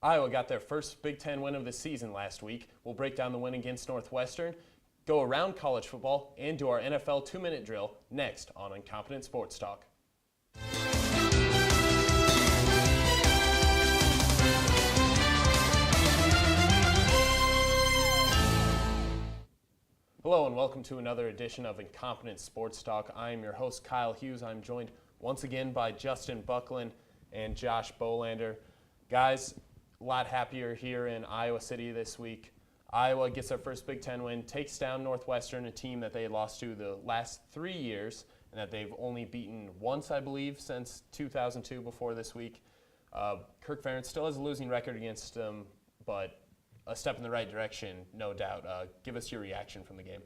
Iowa got their first Big Ten win of the season last week. We'll break down the win against Northwestern, go around college football, and do our NFL 2-minute drill next on Incompetent Sports Talk. Hello and welcome to another edition of Incompetent Sports Talk. I am your host, Kyle Hughes. I'm joined once again by Justin Bucklin and Josh Bolander. Guys, a lot happier here in Iowa City this week. Iowa gets their first Big Ten win, takes down Northwestern, a team that they lost to the last 3 years and that they've only beaten once, I believe, since 2002 before this week. Kirk Ferentz still has a losing record against them, but a step in the right direction, no doubt. Give us your reaction from the game.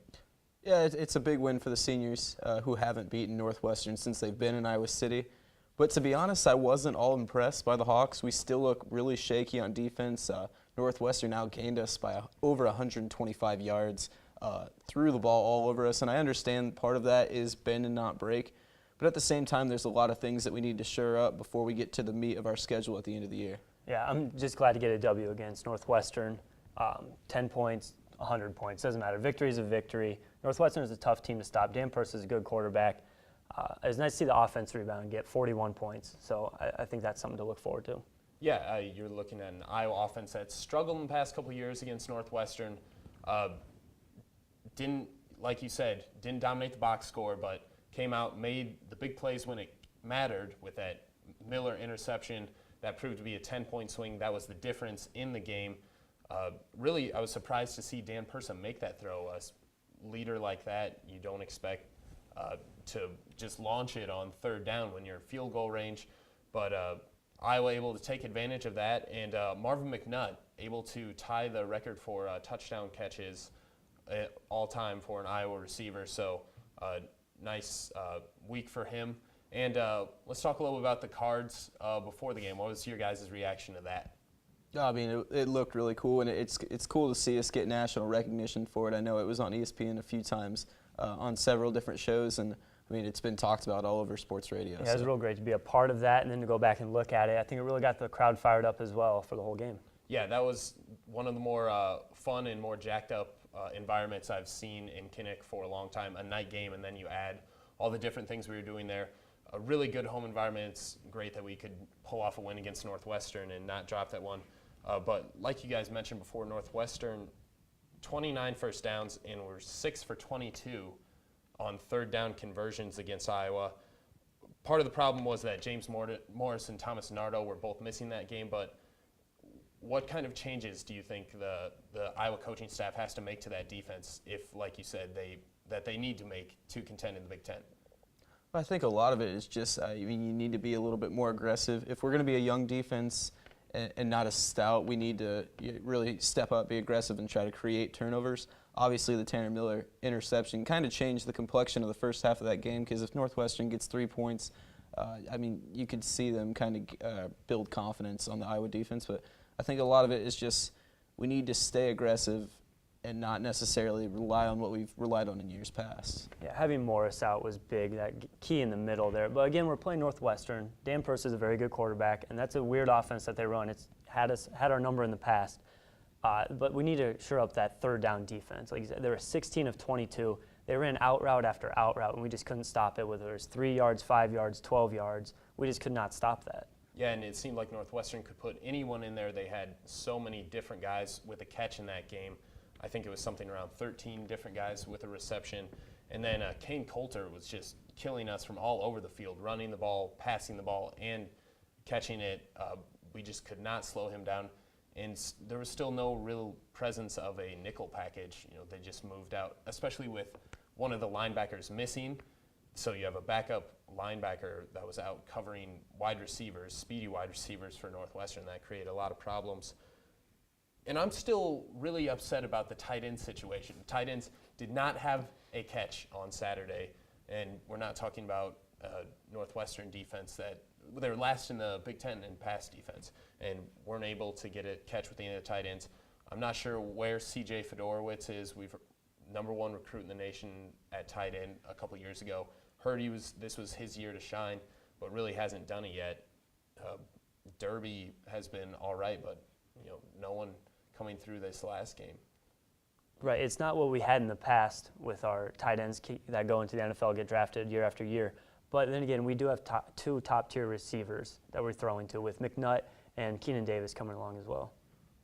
Yeah, it's a big win for the seniors who haven't beaten Northwestern since they've been in Iowa City. But to be honest, I wasn't all impressed by the Hawks. We still look really shaky on defense. Northwestern outgained us by over 125 yards, threw the ball all over us. And I understand part of that is bend and not break. But at the same time, there's a lot of things that we need to shore up before we get to the meat of our schedule at the end of the year. Yeah, I'm just glad to get a W against Northwestern. 10 points, 100 points, doesn't matter. Victory is a victory. Northwestern is a tough team to stop. Dan Purse is a good quarterback. It's nice to see the offense rebound and get 41 points. So I think that's something to look forward to. Yeah, you're looking at an Iowa offense that's struggled in the past couple of years against Northwestern. Didn't, like you said, didn't dominate the box score, but came out, made the big plays when it mattered with that Miller interception. That proved to be a 10-point swing. That was the difference in the game. Really, I was surprised to see Dan Pursa make that throw. A leader like that, you don't expect to just launch it on third down when you're field goal range. But Iowa able to take advantage of that, and Marvin McNutt able to tie the record for touchdown catches all time for an Iowa receiver. So nice week for him. And let's talk a little bit about the cards before the game. What was your guys' reaction to that? I mean, it looked really cool, and it's cool to see us get national recognition for it. I know it was on ESPN a few times on several different shows, and I mean, it's been talked about all over sports radio. Yeah, it was real great to be a part of that and then to go back and look at it. I think it really got the crowd fired up as well for the whole game. Yeah, that was one of the more fun and more jacked up environments I've seen in Kinnick for a long time. A night game, and then you add all the different things we were doing there. A really good home environment. It's great that we could pull off a win against Northwestern and not drop that one. But like you guys mentioned before, Northwestern, 29 first downs, and we're 6 for 22 on third down conversions against Iowa. Part of the problem was that James Morris and Thomas Nardo were both missing that game, but what kind of changes do you think the Iowa coaching staff has to make to that defense if, like you said, they need to make to contend in the Big Ten? I think a lot of it is just, you need to be a little bit more aggressive. If we're going to be a young defense and not a stout, we need to really step up, be aggressive, and try to create turnovers. Obviously, the Tanner Miller interception kind of changed the complexion of the first half of that game, because if Northwestern gets 3 points, I mean, you could see them kind of build confidence on the Iowa defense. But I think a lot of it is just we need to stay aggressive and not necessarily rely on what we've relied on in years past. Yeah, having Morris out was big, that key in the middle there. But again, we're playing Northwestern. Dan Purse is a very good quarterback, and that's a weird offense that they run. It's had our number in the past. But we need to shore up that third down defense. Like you said, they were 16 of 22. They ran out route after out route, and we just couldn't stop it, whether it was 3 yards, 5 yards, 12 yards. We just could not stop that. Yeah, and it seemed like Northwestern could put anyone in there. They had so many different guys with a catch in that game. I think it was something around 13 different guys with a reception. And then Kane Coulter was just killing us from all over the field, running the ball, passing the ball, and catching it. We just could not slow him down. And there was still no real presence of a nickel package. You know, they just moved out, especially with one of the linebackers missing. So you have a backup linebacker that was out covering wide receivers, speedy wide receivers for Northwestern. That created a lot of problems. And I'm still really upset about the tight end situation. Tight ends did not have a catch on Saturday, and we're not talking about Northwestern defense that they're last in the Big Ten in pass defense and weren't able to get a catch with any of the tight ends. I'm not sure where C.J. Fedorowicz is. We've #1 recruit in the nation at tight end a couple years ago. Heard this was his year to shine, but really hasn't done it yet. Derby has been all right, but no one coming through this last game. Right, it's not what we had in the past with our tight ends that go into the NFL, get drafted year after year. But then again, we do have two top-tier receivers that we're throwing to, with McNutt and Keenan Davis coming along as well.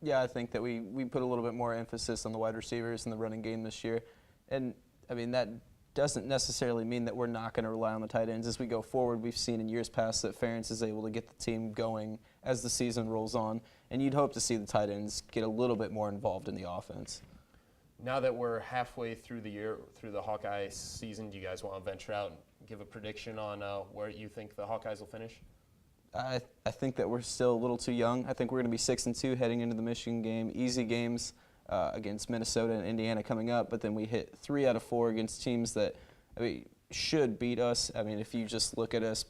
Yeah, I think that we put a little bit more emphasis on the wide receivers in the running game this year. And, I mean, that doesn't necessarily mean that we're not going to rely on the tight ends as we go forward. We've seen in years past that Ferentz is able to get the team going as the season rolls on, and you'd hope to see the tight ends get a little bit more involved in the offense. Now that we're halfway through the year, through the Hawkeye season, do you guys want to venture out and give a prediction on where you think the Hawkeyes will finish? I think that we're still a little too young. I think we're going to be 6-2 heading into the Michigan game. Easy games against Minnesota and Indiana coming up, but then we hit 3 out of 4 against teams that should beat us. I mean, if you just look at us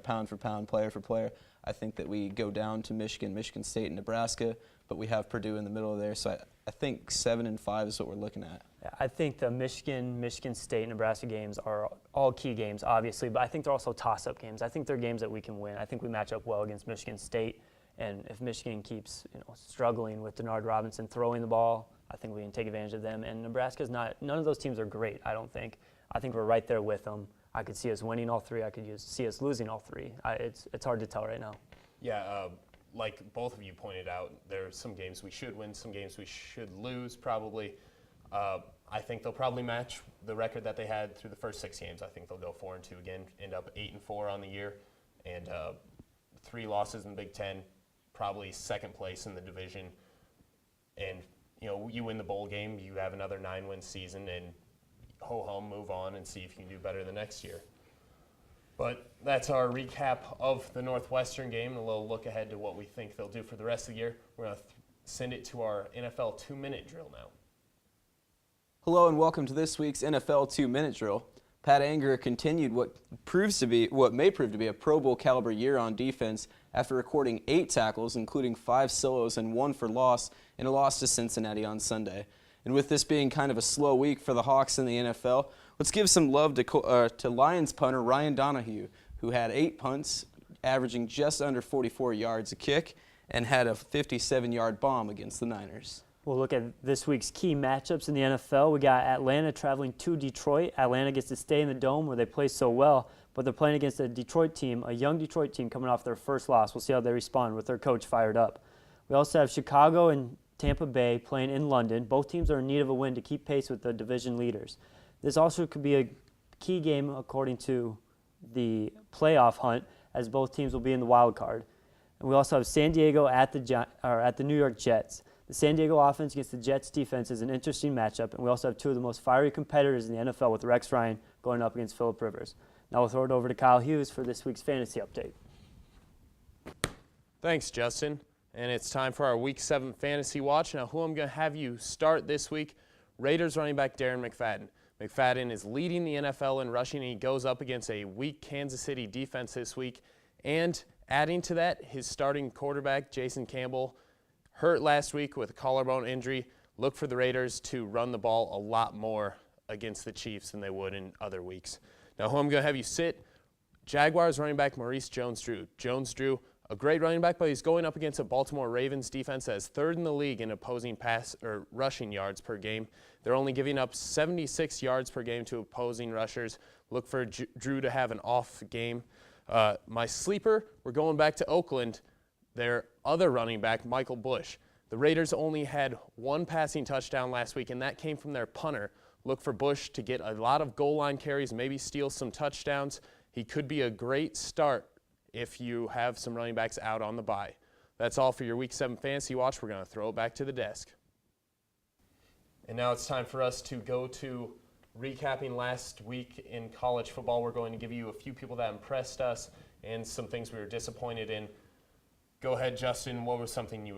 pound for pound, player for player, I think that we go down to Michigan, Michigan State, and Nebraska, but we have Purdue in the middle of there. So I think 7-5 is what we're looking at. I think the Michigan State, Nebraska games are all key games, obviously, but I think they're also toss-up games. I think they're games that we can win. I think we match up well against Michigan State, and if Michigan keeps struggling with Denard Robinson throwing the ball, I think we can take advantage of them. And Nebraska's none of those teams are great, I don't think. I think we're right there with them. I could see us winning all 3. I could see us losing all 3. It's hard to tell right now. Yeah, like both of you pointed out, there are some games we should win, some games we should lose probably. I think they'll probably match the record that they had through the first 6 games. I think they'll go 4-2 again, end up 8-4 on the year, and 3 losses in the Big Ten, probably second place in the division. And you win the bowl game, you have another 9-win season, and ho-hum, move on and see if you can do better the next year. But that's our recap of the Northwestern game, and a little look ahead to what we think they'll do for the rest of the year. We're going to send it to our NFL 2-minute drill now. Hello and welcome to this week's NFL 2-minute drill. Pat Anger continued what may prove to be a Pro Bowl caliber year on defense after recording 8 tackles, including 5 solos and 1 for loss in a loss to Cincinnati on Sunday. And with this being kind of a slow week for the Hawks in the NFL, let's give some love to Lions punter Ryan Donahue, who had 8 punts, averaging just under 44 yards a kick, and had a 57-yard bomb against the Niners. We'll look at this week's key matchups in the NFL. We got Atlanta traveling to Detroit. Atlanta gets to stay in the Dome where they play so well, but they're playing against a Detroit team, a young Detroit team coming off their first loss. We'll see how they respond with their coach fired up. We also have Chicago and Tampa Bay playing in London. Both teams are in need of a win to keep pace with the division leaders. This also could be a key game according to the playoff hunt, as both teams will be in the wild card. And we also have San Diego at the New York Jets. The San Diego offense against the Jets defense is an interesting matchup, and we also have 2 of the most fiery competitors in the NFL with Rex Ryan going up against Phillip Rivers. Now we'll throw it over to Kyle Hughes for this week's fantasy update. Thanks, Justin. And it's time for our Week 7 Fantasy Watch. Now, who I'm going to have you start this week, Raiders running back Darren McFadden. McFadden is leading the NFL in rushing, and he goes up against a weak Kansas City defense this week. And adding to that, his starting quarterback, Jason Campbell, hurt last week with a collarbone injury. Look for the Raiders to run the ball a lot more against the Chiefs than they would in other weeks. Now, who I'm going to have you sit, Jaguars running back Maurice Jones-Drew. Jones-Drew, a great running back, but he's going up against a Baltimore Ravens defense that is 3rd in the league in opposing pass or rushing yards per game. They're only giving up 76 yards per game to opposing rushers. Look for Drew to have an off game. My sleeper, we're going back to Oakland. Their other running back, Michael Bush. The Raiders only had 1 passing touchdown last week, and that came from their punter. Look for Bush to get a lot of goal line carries, maybe steal some touchdowns. He could be a great start if you have some running backs out on the bye. That's all for your Week 7 Fantasy Watch. We're going to throw it back to the desk. And now it's time for us to go to recapping last week in college football. We're going to give you a few people that impressed us and some things we were disappointed in. Go ahead, Justin. What was something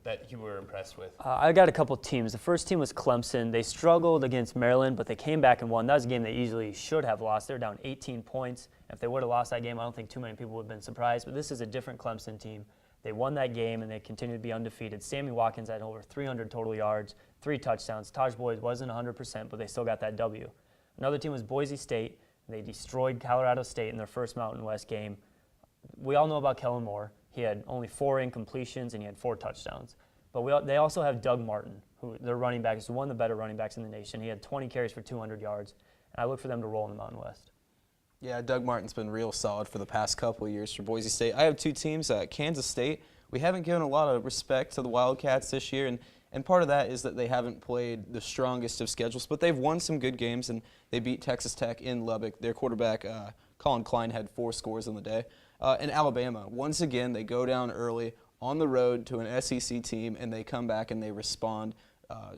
that you were impressed with? I got a couple teams. The first team was Clemson. They struggled against Maryland, but they came back and won. That was a game they easily should have lost. They were down 18 points. If they would have lost that game, I don't think too many people would have been surprised. But this is a different Clemson team. They won that game, and they continue to be undefeated. Sammy Watkins had over 300 total yards, 3 touchdowns. Taj Boyd wasn't 100%, but they still got that W. Another team was Boise State. They destroyed Colorado State in their first Mountain West game. We all know about Kellen Moore. He had only 4 incompletions, and he had 4 touchdowns. But they also have Doug Martin, who their running back is one of the better running backs in the nation. He had 20 carries for 200 yards, and I look for them to roll in the Mountain West. Yeah, Doug Martin's been real solid for the past couple of years for Boise State. I have two teams, Kansas State. We haven't given a lot of respect to the Wildcats this year, and part of that is that they haven't played the strongest of schedules, but they've won some good games, and they beat Texas Tech in Lubbock. Their quarterback, Colin Klein, had 4 scores on the day. And Alabama, once again, they go down early on the road to an SEC team, and they come back and they respond,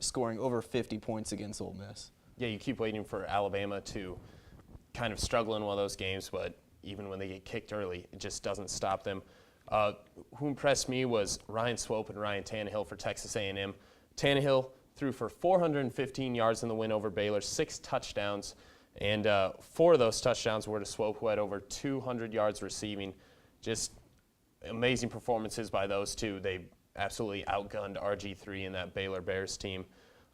scoring over 50 points against Ole Miss. Yeah, you keep waiting for Alabama to kind of struggle in one of those games, but even when they get kicked early, it just doesn't stop them. Who impressed me was Ryan Swope and Ryan Tannehill for Texas A&M. Tannehill threw for 415 yards in the win over Baylor, 6 touchdowns, and 4 of those touchdowns were to Swope, who had over 200 yards receiving. Just amazing performances by those two. They absolutely outgunned RG3 in that Baylor Bears team.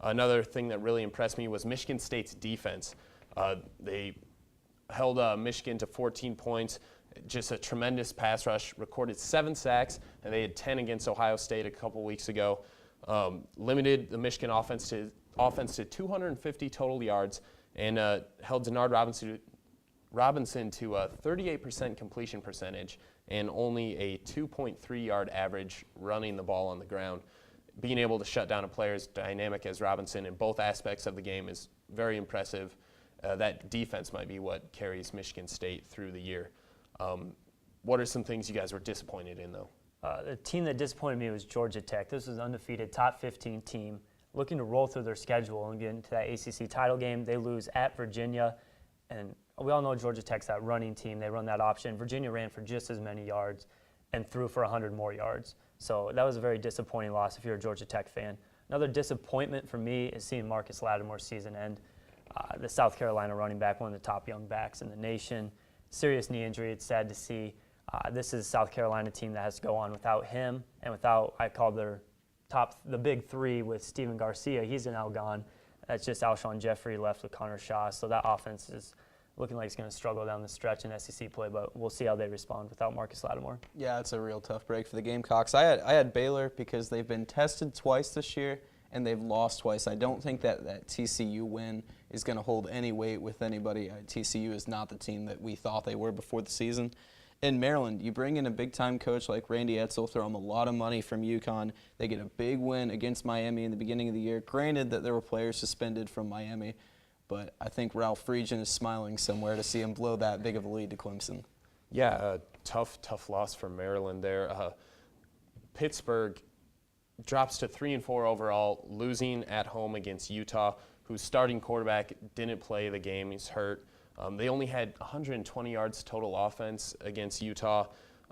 Another thing that really impressed me was Michigan State's defense. They held Michigan to 14 points, just a tremendous pass rush, recorded 7 sacks, and they had 10 against Ohio State a couple weeks ago. Limited the Michigan offense to 250 total yards, and held Denard Robinson to a 38% completion percentage and only a 2.3 yard average running the ball on the ground. Being able to shut down a player as dynamic as Robinson in both aspects of the game is very impressive. That defense might be what carries Michigan State through the year. What are some things you guys were disappointed in, though? The team that disappointed me was Georgia Tech. This was an undefeated top 15 team looking to roll through their schedule and get into that ACC title game. They lose at Virginia, and we all know Georgia Tech's that running team. They run that option. Virginia ran for just as many yards and threw for 100 more yards. So that was a very disappointing loss if you're a Georgia Tech fan. Another disappointment for me is seeing Marcus Lattimore's season end. The South Carolina running back, one of the top young backs in the nation. Serious knee injury. It's sad to see. This is a South Carolina team that has to go on without him and without, I call their the big 3 with Steven Garcia. He's now gone. That's just Alshon Jeffrey left with Connor Shaw. So that offense is looking like it's going to struggle down the stretch in SEC play, but we'll see how they respond without Marcus Lattimore. Yeah, it's a real tough break for the Gamecocks. I had Baylor because they've been tested twice this year, and they've lost twice. I don't think that TCU win is going to hold any weight with anybody. TCU is not the team that we thought they were before the season. In Maryland, you bring in a big-time coach like Randy Edsall, throw him a lot of money from UConn. They get a big win against Miami in the beginning of the year. Granted that there were players suspended from Miami, but I think Ralph Friedgen is smiling somewhere to see him blow that big of a lead to Clemson. Yeah, tough loss for Maryland there. Pittsburgh drops to 3-4 overall, losing at home against Utah, whose starting quarterback didn't play the game. He's hurt. They only had 120 yards total offense against Utah.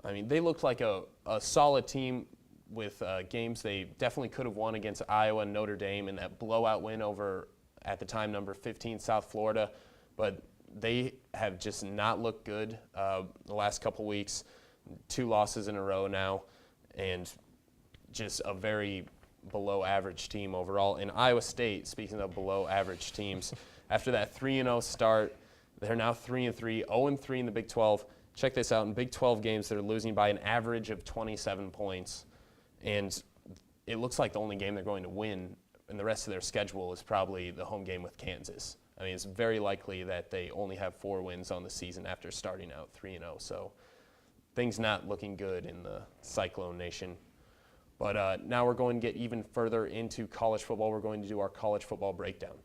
I mean, they looked like a solid team with games they definitely could have won against Iowa and Notre Dame in that blowout win over, at the time, number 15 South Florida. But they have just not looked good the last couple weeks. 2 losses in a row now, and just a very below average team overall. In Iowa State, speaking of below average teams, after that 3-0 start, they're now 3-3, 0-3 in the Big 12. Check this out. In Big 12 games, they're losing by an average of 27 points. And it looks like the only game they're going to win in the rest of their schedule is probably the home game with Kansas. I mean, it's very likely that they only have 4 wins on the season after starting out 3-0. So things not looking good in the Cyclone Nation. But now we're going to get even further into college football. We're going to do our college football breakdown.